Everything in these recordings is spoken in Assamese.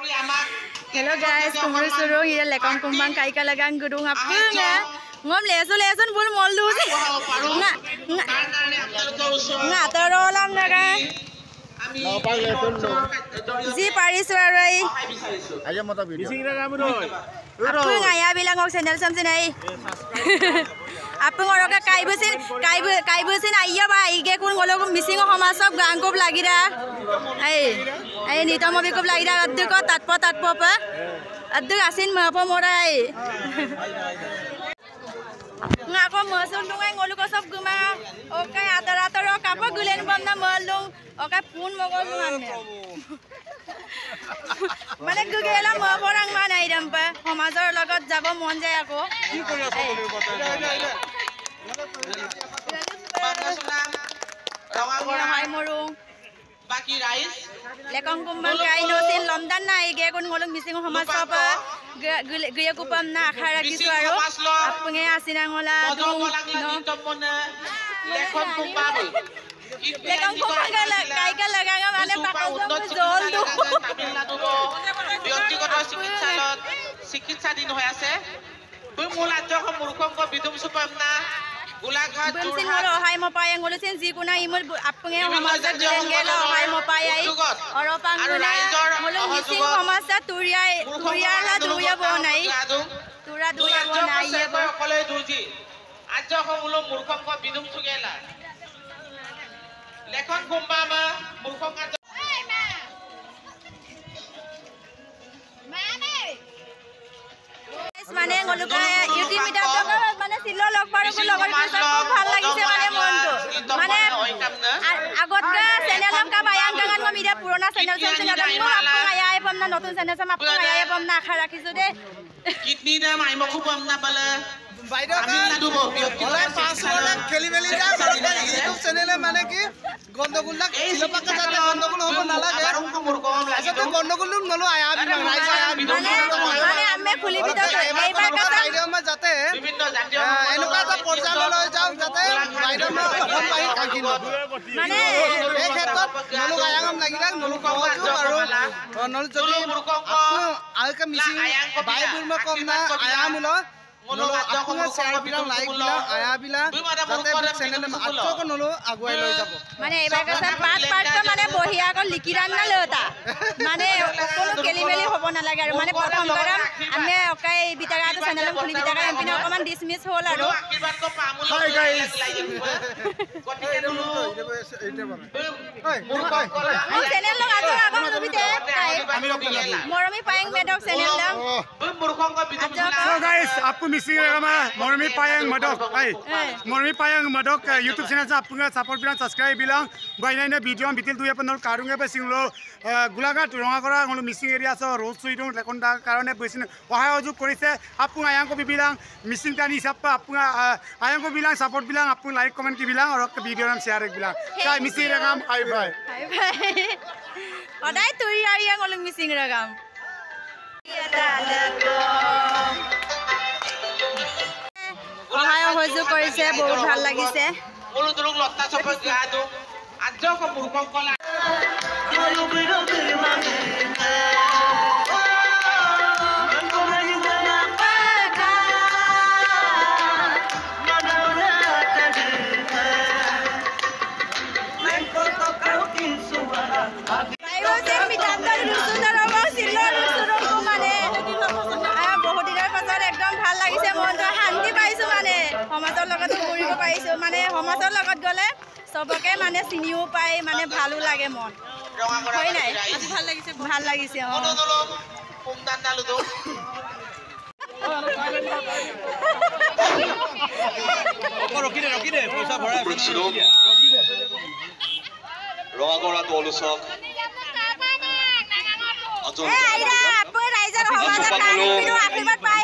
Hello guys, kumur suruh ini lekang kumbang kai kalagang gedung apa nggak? Ngom lesun pun malu sih. Nggak terolam naga. Si Paris warai. Aja mau tahu video. Apa nggak ya bilang ngok channel sampai nai. Apa ngorok kai besin ayah bah ige kun ngolok missing ngok masuk gangkop lagi dah. Ay nito mo bikop lagi dah addu ko tatpo pa. Addu asin mo apa morai. Nga ko masun dungai ngolok ko sob guma. Okay atar kapo gulen bom na malung. Okay phone mo ko lungan. মানে গুগেলা ম পরাং মানাই দম্পা সমাজৰ লগত যাব মন যায় আকৌ কি কৰি আছ বলিৰ কথা ৰঙা হাই মৰু বাকি ৰাইজ লেকং কুম্বাং কাইনো সিন লমদান নাই গে কোন ngolong মিসিং সমাজ পাপা গয়া কুপাম না আশা ৰাখিছো আৰু আপুনি আছিনা ngলা দুং লেকং Kumbang lekang kumbang kai ka lagaga mane pakau jol du Tamilnadu ব্যক্তিগত চিকিৎসালয়ত চিকিৎসাধীন হৈ আছে দুই মূল ৰাজ্যক মূৰ্খক বিদুম সুপমনা গোলাঘাট বুমচিন হল অহাই মপায় ngolusin যিকোনা ইমল আপুনি সমাজত গেল অহাই মপায় অৰপাংগুনা মল মিসিং সমাজত তুৰিয়ালা দুয়া বনাই তুৰা দুয়া বনাই সকলে দুজি আজ্যক মূল মূৰ্খক বিদুম সুগেলা lekon kumbama murkong aja মানে ngoluka ইউটি মিটাৰ মানে সিলো লগ পাৰো লগৰ পিছত খুব ভাল লাগিছে মানে মনটো মানে আগতকা চ্যানেলম কা বায়ান গান মই মিডিয়া পুৰণা চ্যানেল মই আপন আই পম না নতুন চ্যানেল সম আপন আই পম না আশা ৰাখিছো দে কিডনি দে মাইম খুব পম না পালে বাইদেউ তামিলনাডু বলাই পাছৱৰ্ড খেলি মেলি যা সৰকাৰি ইউটিউব চ্যানেলে মানে কি গন্ডগোলক চিলপাকা যাতে গন্ডগোল হ'ব নালাগে আসলে গন্ডগোল নলো আয়া বিনা রাইজ আয়া বিনা মানে আমি খুলি ভিতৰত এইবাৰ কথা বাইদেউ মই যাতে বিভিন্ন জাতীয় এনেকুৱা এটা পৰ্যায়লৈ লৈ যাওঁ যাতে বাইদেউ মই অসম পাই কাকি মানে এই ক্ষেত্ৰত নলো আয়াম লাগিলে নলো সহযোগ আৰু নলো যদি আলকা মিছিং বাইবুল মই কম না আয়ামুল নলো আপোনাৰ শেয়াৰ বিলা লাইক বিলা আয়া বিলা যাতে চ্যানেলে আজক নলো আগুৱাই লৈ যাব মানে এইবাৰ কথা পাঁচ মানে বহিয়া আকৌ লিকিৰান না লতা মানে কোনো কেলিমেলি হ'ব নালাগে আৰু মানে প্ৰথম গৰম আমি অকাই বিটাগাটো চ্যানেল খুলি বিটাগা এমপিনে অকমান ডিসমিস হ'ল আৰু হাই গাইস গটিকে নলো এইতে বনে এই চ্যানেল লগ আজক আগম নবিতে আমি মৰমি পায়ং মেডক চ্যানেল লগ মূৰ্খংক বিদুম গাইস আপু मिसिंग रेगामा मरमी पायंग मदक आई मरमी पायंग मदक YouTube चैनल से आपका सपोर्ट बिलां सब्सक्राइब बिलां बाइनाइने वीडियो बितिल दुय अपन कारुंगे पे सिंगलो गुलाघाट रंगागरा ngolo मिसिंग एरिया सो रोज सुइदों लेकोंडा कारणे बसिन वहाय अजु करिसे आपु आयांग को बिलां मिसिंग तानि हिसाब पे आपु आयांग को बिलां सपोर्ट बिलां आपु लाइक कमेंट की बिलां और वीडियो नाम शेयर बिलां काय मिसिंग रेगाम हाय भाई अदाय तुई आयांग ngolo मिसिंग रेगाम সহযোগ কৰিছে বহুত ভাল লাগিছে মূল দুলক লতা চপ গাদু আজক মূৰ্খক কলা সমাজৰ লগত ঘূৰিব পাৰিছো মানে সমাজৰ লগত গলে সবকে মানে চিনিও পাই মানে ভালো লাগে মন হয় নাই আজি ভাল লাগিছে কোমদান নালু দো ৰকি দে পইচা ভৰাই ৰঙাগৰা দলুচক অজন আপৈ ৰাইজৰ সমাজৰ কাহিনী আশীৰ্বাদ পায়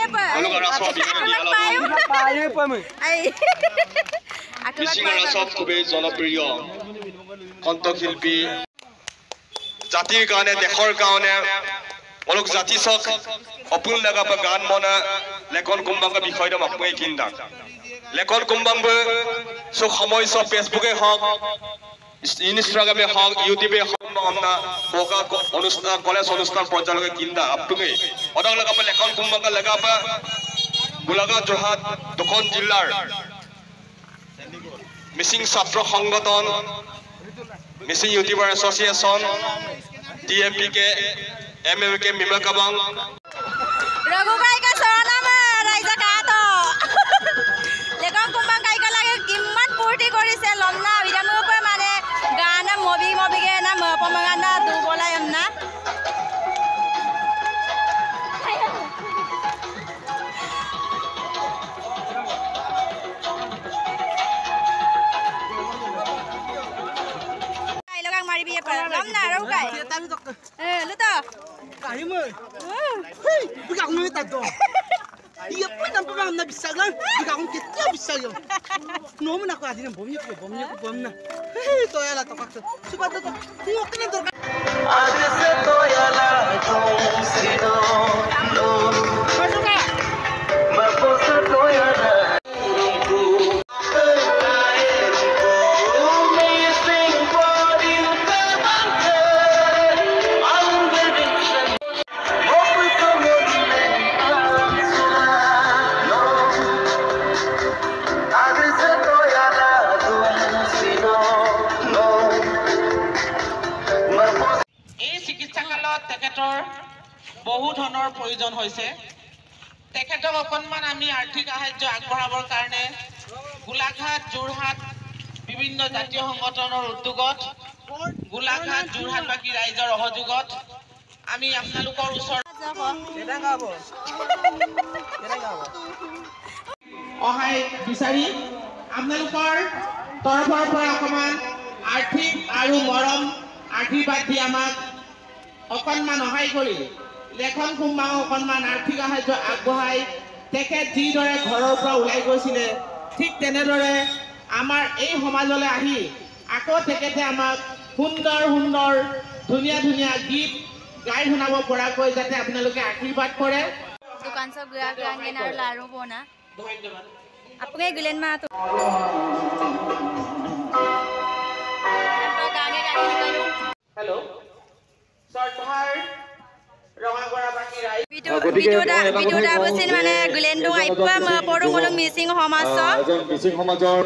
খুবই জনপ্রিয় কণ্ঠশিল্পী জাতির গানে দেশের গানে অলক জাতি চক অপুল লাগা গান মনা লেখন কুম্বাং বিষয় দম আপুনি কিন্দাক লেখন কুম্বাং সব সময় সব ফেসবুকে হক ইনস্টাগ্রামে হক ইউটিউবে হক আমরা boka অনুষ্ঠান কলেজ অনুষ্ঠান পর্যায়লৈকে কিন্দা আপটুঙে অদং লাগাবা লেখন কুম্বাকা লাগাবা গোলাঘাট যোৰহাট দুখন জিলাৰ মিচিং ছাত্ৰ সংগঠন মিচিং ইউটিউবাৰ এছ'চিয়েশ্যন টিএমপিকে এমএমকে মিমা কাবাং रघु भाई का सोना में राइजा का तो लेकिन कुंभा काई का लगे किम्मत पूर्ति करी से लम्ना विराम ऊपर माने गाना मोबी के ना पमगाना दू बोला यमना काई लोग मारी भी पर लम्ना रघु काई lu to Kaya mo. Hey, bigla akong nangitag doon. Iya pa nang pa na bisag lang. Bigla akong kitya bisag yun. No mo na ko adin bom na. Hey, to yala to kakto. Suba to. Tingo ka na doon. Adi se to yala kung sino. Masuka. Maposa to yala. বহু ধৰণৰ প্ৰয়োজন হৈছে তেখেতক অকণমান আমি আৰ্থিক সাহায্য আগবঢ়াবৰ কাৰণে গোলাঘাট যোৰহাট বিভিন্ন জাতীয় সংগঠনৰ উদ্যোগত গোলাঘাট যোৰহাটবাসী ৰাইজৰ সহযোগত আমি আপোনালোকৰ ওচৰত সহায় বিচাৰি আপোনালোকৰ তৰফৰ পৰা অকণমান আৰ্থিক আৰু মৰম আশীৰ্বাদ দি আমাক অকণমান সহায় কৰি লেখন কুম্বাও অকণমান আৰ্থিক সাহায্য আগবঢ়াই তেখেত যিদৰে ঘৰৰ পৰা ওলাই গৈছিলে ঠিক তেনেদৰে আমাৰ এই সমাজলৈ আহি আকৌ তেখেতে আমাক সুন্দৰ সুন্দৰ ধুনীয়া ধুনীয়া গীত গাই শুনাব পৰাকৈ যাতে আপোনালোকে আশীৰ্বাদ কৰে दुकान सब गया ना लारू बोना ধন্যবাদ आपके गिलेन मा तो हेलो सरदार रंगागराबाकी राई ভিডিওটা বসিন মানে गिलेन दो आइपा পৰমলং মিচিং সমাজ মিচিং সমাজৰ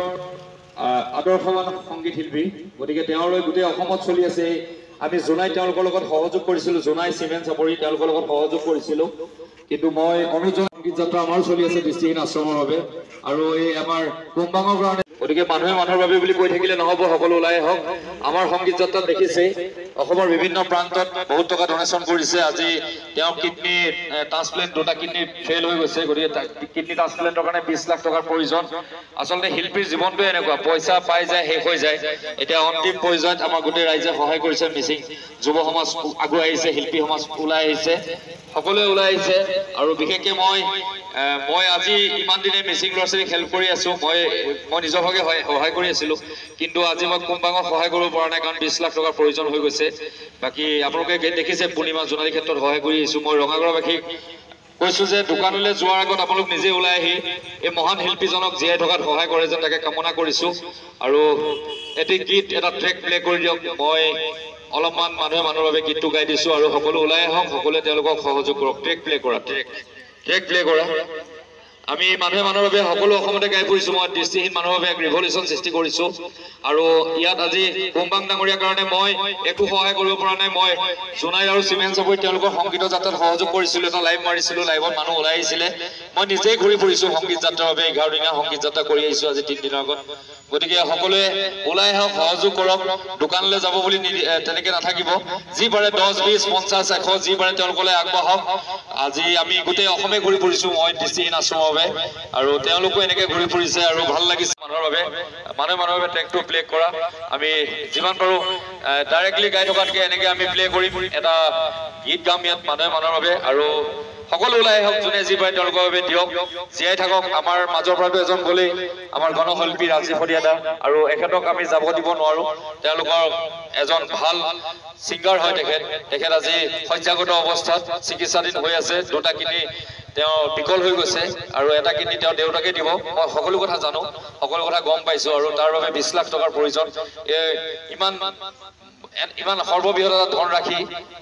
আদৰ্শৱান সংগীত শিল্পী গতিকে তেওঁলৈ গোটেই অসমত চলি আছে আমি জোনাই তেওঁলোকৰ লগত সহযোগ কৰিছিলো জোনাই চিমেণ্ট চাপৰি তেওঁলোকৰ লগত সহযোগ কৰিছিলো কিন্তু মই অনুজন সংগীত যাত্ৰা আমাৰ চলি আছে দৃষ্টিহীন আশ্ৰমৰ বাবে আৰু এই আমাৰ কুম্বাঙৰ কাৰণে গতিকে মানুহে মানুহৰ বাবে বুলি কৈ থাকিলে নহব সকলো ওলাই হওক আমাৰ সংগীত যাত্ৰাত দেখিছে অসমৰ বিভিন্ন প্ৰান্তত বহুত টকা ডনেশ্যন কৰিছে আজি তেওঁ কিডনি ট্ৰান্সপ্লেণ্ট দুটা কিডনি ফেইল হৈ গৈছে গতিকে কিডনি ট্ৰান্সপ্লেণ্টৰ কাৰণে 20 লাখ টকাৰ প্ৰয়োজন আচলতে শিল্পীৰ জীৱনটো এনেকুৱা পইচা পাই যায় শেষ হৈ যায় এতিয়া অন্তিম পৰ্যায়ত আমাৰ গোটেই ৰাইজে সহায় কৰিছে মিচিং যুৱ সমাজ আগুৱাই আহিছে শিল্পী সমাজ ওলাই আহিছে সকলোৱে ওলাই আহিছে আৰু বিশেষকৈ মই আজি ইমান দিনে মিচিং ল'ৰা ছোৱালীক হেল্প কৰি আছো মই নিজৰ ভাগে সহায় কৰি আছিলো কিন্তু আজি মই কুম্বাঙক সহায় কৰিব পৰা নাই কাৰণ 20 লাখ টকাৰ প্ৰয়োজন হৈ গৈছে বাকি আপোনালোকে দেখিছে পূৰ্ণিমা জোনালী ক্ষেত্ৰত সহায় কৰি আহিছো মই ৰঙাগড়বাসীক কৈছো যে দোকানলৈ যোৱাৰ আগত আপোনালোক নিজে ওলাই আহি এই মহান শিল্পীজনক জীয়াই থকাত সহায় কৰে যেন তাকে কামনা কৰিছো আৰু এটি গীত এটা ট্ৰেক প্লে কৰি দিয়ক মই অলপমান মানুহে মানুহৰ বাবে গীতটো গাই দিছো আৰু সকলো ওলাই আহক সকলোৱে তেওঁলোকক সহযোগ কৰক ট্ৰেক প্লে কৰা ট্ৰেক প্লে কৰা আমি মানুহে মানুহৰ বাবে সকলো অসমতে গাই ফুৰিছো মই দৃষ্টিহীন মানুহৰ বাবে এক ৰিভলিউচন সৃষ্টি কৰিছো আৰু ইয়াত আজি কুম্বাং ডাঙৰীয়াৰ কাৰণে মই একো সহায় কৰিব পৰা নাই মই জোনাই আৰু চিমেণ্ট চাপৰি তেওঁলোকৰ সংগীত যাত্ৰাত সহযোগ কৰিছিলো এটা লাইভ মাৰিছিলো লাইভত মানুহ ওলাই আহিছিলে মই নিজেই ঘূৰি ফুৰিছো সংগীত যাত্ৰাৰ বাবে 11 দিনীয়া সংগীত যাত্ৰা কৰি আহিছো আজি 3 দিনৰ আগত গতিকে সকলোৱে ওলাই আহক সহযোগ কৰক দোকানলৈ যাব বুলি তেনেকৈ নাথাকিব যি পাৰে 10 20 50 100 যি পাৰে তেওঁলোকলৈ আগবাঢ়ক আজি আমি গোটেই অসমে ঘূৰি ফুৰিছো মই দৃষ্টিহীন আশ্ৰমৰ বাবে আৰু তেওঁলোকো এনেকৈ ঘূৰি ফুৰিছে আৰু ভাল লাগিছে মানুহৰ বাবে মানুহৰ বাবে ট্ৰেকটো প্লে কৰা আমি যিমান পাৰো ডাইৰেক্টলি গাই থকাতকৈ এনেকৈ আমি প্লে কৰিম এটা গীত গাম ইয়াত মানুহৰ বাবে আৰু সকলো ওলাই আহক যোনে যি পাৰে তেওঁলোকৰ বাবে দিয়ক জীয়াই থাকক আমাৰ মাজৰ পৰাটো এজন গ'লেই আমাৰ গণশিল্পী ৰাজীৱ হৰিয়াদা আৰু এখেতক আমি যাব দিব নোৱাৰো তেওঁলোকৰ এজন ভাল সিঙ্গাৰ হয় তেখেত আজি শয্যাগত অৱস্থাত চিকিৎসাধীন হৈ আছে দুটা কিডনি তেওঁ বিকল হৈ গৈছে আৰু এটা কিডনি তেওঁ দেউতাকে দিব মই সকলো কথা জানো সকলো কথা গম পাইছো আৰু তাৰ বাবে 20 লাখ টকাৰ প্ৰয়োজন ইমান সৰ্ববৃহৎ এটা ধন ৰাখি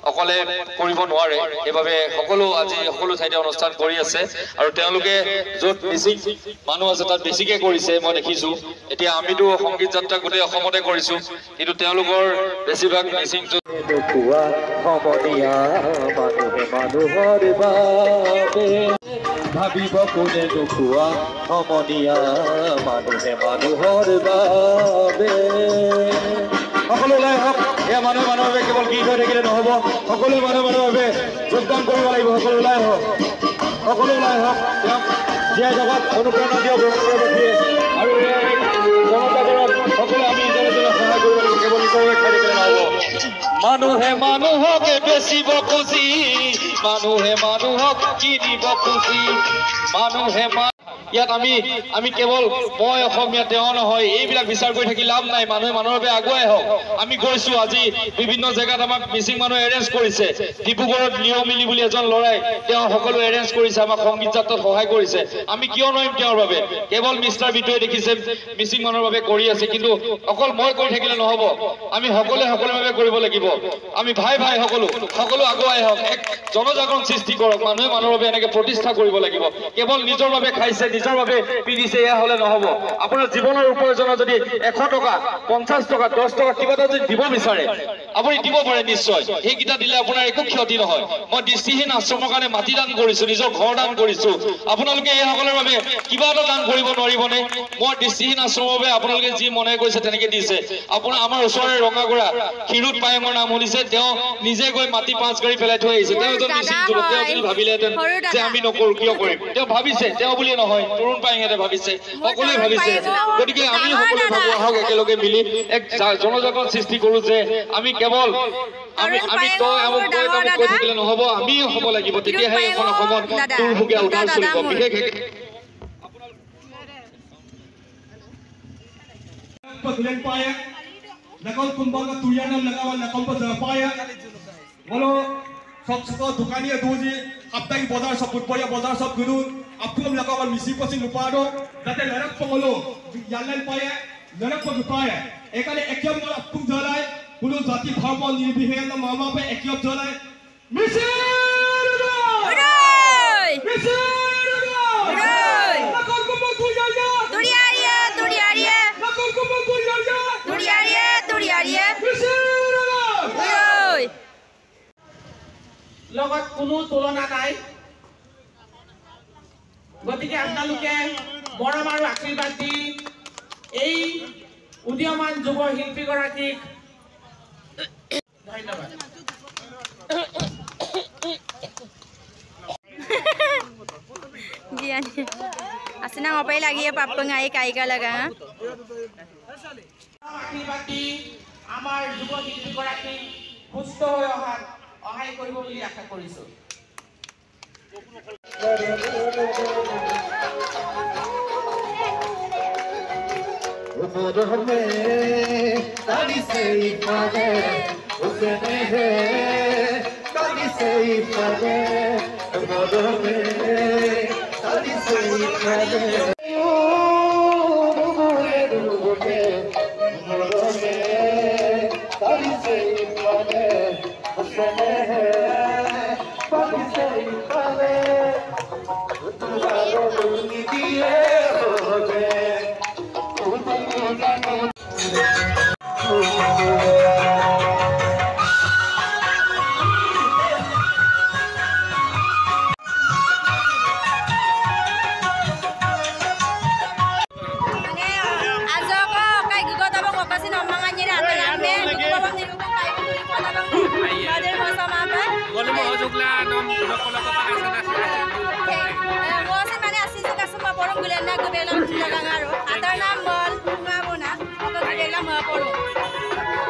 অকলে কৰিব নোৱাৰে এইভাবে আজি সকলো ঠাইতে অনুষ্ঠান কৰি আছে আৰু তেওঁলোকে য'ত মিচিং মানুহ আছে তাত বেছিকে কৰিছে মই দেখিছো এতিয়া আমিতো সংগীত যাত্ৰা গোটেই অসমতে কৰিছো কিন্তু তেওঁলোকৰ বেছিভাগ মিচিং ভাবিব কোনে দুখুৱা সমনীয়া মানুহে মানুহৰ বাবে সকলো ওলাই হওক এয়া মানুহে মানুহৰ বাবে কেৱল গীত হৈ থাকিলে নহ'ব সকলো মানুহে মানুহৰ বাবে যোগদান কৰিব লাগিব সকলো ওলাই হওক তেওঁক জীয়াই জগত অনুপ্ৰেৰণা দিয়ক আৰু জনতাজনক সকলোৱে আমি ইজনে সিজনক সহায় কৰিব লাগিব কেৱল নিজৰ খাই থাকিলে নহ'ব মানুহে মানুহকে বেচিব খুচি মানুহে মানুহক কিনিব খুচি মানুহে ইয়াত আমি কেৱল মই অসমীয়া তেওঁ নহয় এইবিলাক বিচাৰ কৰি থাকি লাভ নাই মানুহে মানুহৰ বাবে আগুৱাই হওক আমি গৈছো আজি বিভিন্ন জেগাত আমাক মিচিং মানুহে এৰেঞ্জ কৰিছে ডিব্ৰুগড়ত নিয়মিলি বুলি এজন ল'ৰাই তেওঁ সকলো এৰেঞ্জ কৰিছে আমাক সংগীত যাত্ৰাত সহায় কৰিছে আমি কিয় নোৱাৰিম তেওঁৰ বাবে কেৱল মিষ্টাৰ বিটুৱে দেখিছে মিচিং মানুহৰ বাবে কৰি আছে কিন্তু অকল মই কৰি থাকিলে নহ'ব আমি সকলোৱে বাবে কৰিব লাগিব আমি ভাই সকলো আগুৱাই হওক এক জনজাগৰণ সৃষ্টি কৰক মানুহে মানুহৰ বাবে এনেকৈ প্ৰতিষ্ঠা কৰিব লাগিব কেৱল নিজৰ বাবে খাইছে নিজৰ বাবে পিন্ধিছে এয়া হলে নহ'ব আপোনাৰ জীৱনৰ উপাৰ্জনৰ যদি 100 টকা 50 টকা 10 টকা কিবা এটা যদি দিব বিচাৰে আপুনি দিব পাৰে নিশ্চয় সেইকেইটা দিলে আপোনাৰ একো ক্ষতি নহয় মই দৃষ্টিহীন আশ্ৰমৰ কাৰণে মাটি দান কৰিছো নিজৰ ঘৰ দান কৰিছো আপোনালোকে এই সকলৰ বাবে কিবা এটা দান কৰিব নোৱাৰিবনে মই দৃষ্টিহীন আশ্ৰমৰ বাবে আপোনালোকে যি মনে কৈছে তেনেকৈ দিছে আমাৰ ওচৰৰে ৰঙাগড়া ক্ষীৰোদ পায়ঙৰ নাম শুনিছে তেওঁ নিজে গৈ মাটি 5 গাড়ী পেলাই থৈ আহিছে তেওঁ এজন মিচিং যুৱক তেওঁ যদি ভাবিলেহেঁতেন যে আমি নকৰো কিয় কৰিম তেওঁ ভাবিছে তেওঁ বুলিয়ে নহয় তৰুণ পায়ঙে ভাবিছে সকলোৱে ভাবিছে গতিকে আমি সকলোৱে ভাবো আহক একেলগে মিলি এক জনজাগৰণ সৃষ্টি কৰো যে আমি কেৱল আমি তই আমুক কৈ থাকিলে নহ'ব আমি হ'ব লাগিব তেতিয়াহে এখন অসমত তুৰভুগীয়া উদ্ধাৰ চলিব বিশেষ nakon kumbaga tuyana nagawa nakon pa japaya bolo sok dukani aduji aptai bazar sab putpaya bazar sab guru apum lagawa misi pasin lupado jate larak pangolo yallan paya larak pagupaya ekale ekyam mal apum jalai kuno jati bhava nirbihen na mama pe ekyam jalai misi লগত কোনো তুলনা নাই গতিকে আপোনালোকে মৰম আৰু আশীৰ্বাদ দি এই উদীয়মান যুৱ শিল্পীগৰাকীক ধন্যবাদ जी असना मोबाइल लगी है पापा आई काई का लगा আশীৰ্বাদ দি আমাৰ যুৱ শিল্পীগৰাকীক সুস্থ হৈ অহাত সহায় কৰিব বুলি আশা কৰিছো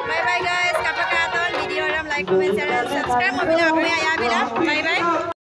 Bye bye guys, kapag katon video ram like comment share subscribe mo bila bye bye.